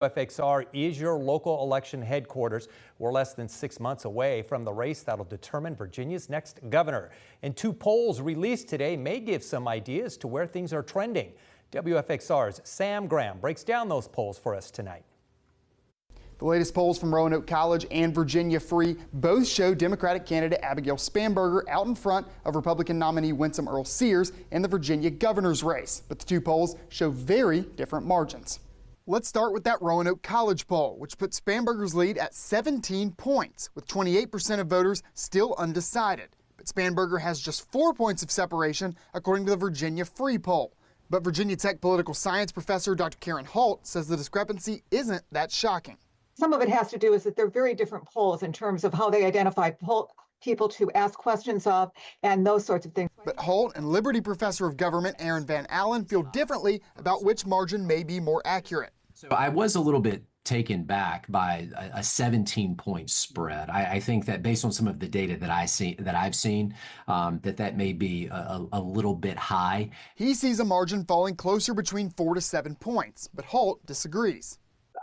WFXR is your local election headquarters. We're less than 6 months away from the race that'll determine Virginia's next governor. And two polls released today may give some ideas to where things are trending. WFXR's Sam Graham breaks down those polls for us tonight. The latest polls from Roanoke College and Virginia Free both show Democratic candidate Abigail Spanberger out in front of Republican nominee Winsome Earle-Sears in the Virginia governor's race. But the two polls show very different margins. Let's start with that Roanoke College poll, which puts Spanberger's lead at 17 points, with 28% of voters still undecided. But Spanberger has just 4 points of separation, according to the Virginia Free poll. But Virginia Tech political science professor Dr. Karen Holt says the discrepancy isn't that shocking. Some of it has to do is that they're very different polls in terms of how they identify people to ask questions of and those sorts of things. But Holt and Liberty professor of government Aaron Van Allen feel differently about which margin may be more accurate. So I was a little bit taken back by a 17-point spread. I think that based on some of the data that I've seen, that may be a little bit high. He sees a margin falling closer between 4 to 7 points, but Holt disagrees.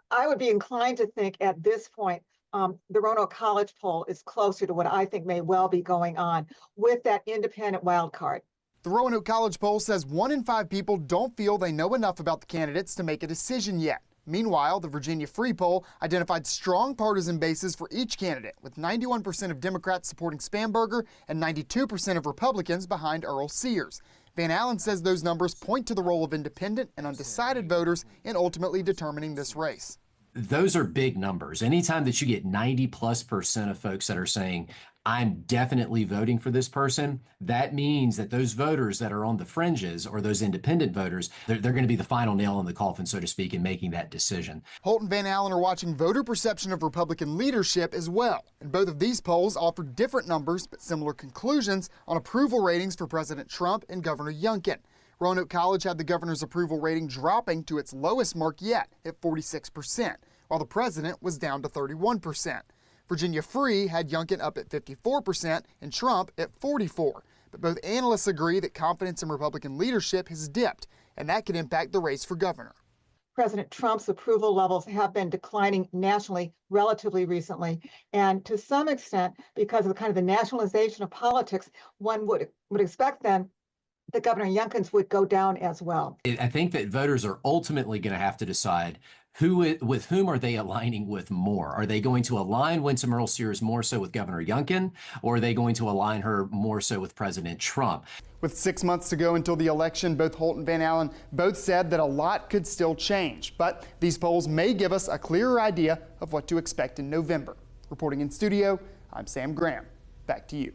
I would be inclined to think at this point the Roanoke College poll is closer to what I think may well be going on with that independent wild card. The Roanoke College poll says 1 in 5 people don't feel they know enough about the candidates to make a decision yet. Meanwhile, the Virginia Free poll identified strong partisan bases for each candidate, with 91% of Democrats supporting Spanberger and 92% of Republicans behind Earle-Sears. Van Allen says those numbers point to the role of independent and undecided voters in ultimately determining this race. Those are big numbers. Anytime that you get 90+% of folks that are saying, I'm definitely voting for this person, that means that those voters that are on the fringes, or those independent voters, they're going to be the final nail in the coffin, so to speak, in making that decision. Holt and Van Allen are watching voter perception of Republican leadership as well. And both of these polls offer different numbers but similar conclusions on approval ratings for President Trump and Governor Youngkin. Roanoke College had the governor's approval rating dropping to its lowest mark yet at 46%, while the president was down to 31%. Virginia Free had Youngkin up at 54% and Trump at 44%. But both analysts agree that confidence in Republican leadership has dipped, and that could impact the race for governor. President Trump's approval levels have been declining nationally relatively recently, and to some extent, because of the nationalization of politics, one would expect then that Governor Youngkin's would go down as well. I think that voters are ultimately going to have to decide with whom are they aligning with more. Are they going to align Winsome Earle-Sears more so with Governor Youngkin, or are they going to align her more so with President Trump? With 6 months to go until the election, both Holt and Van Allen both said that a lot could still change. But these polls may give us a clearer idea of what to expect in November. Reporting in studio, I'm Sam Graham. Back to you.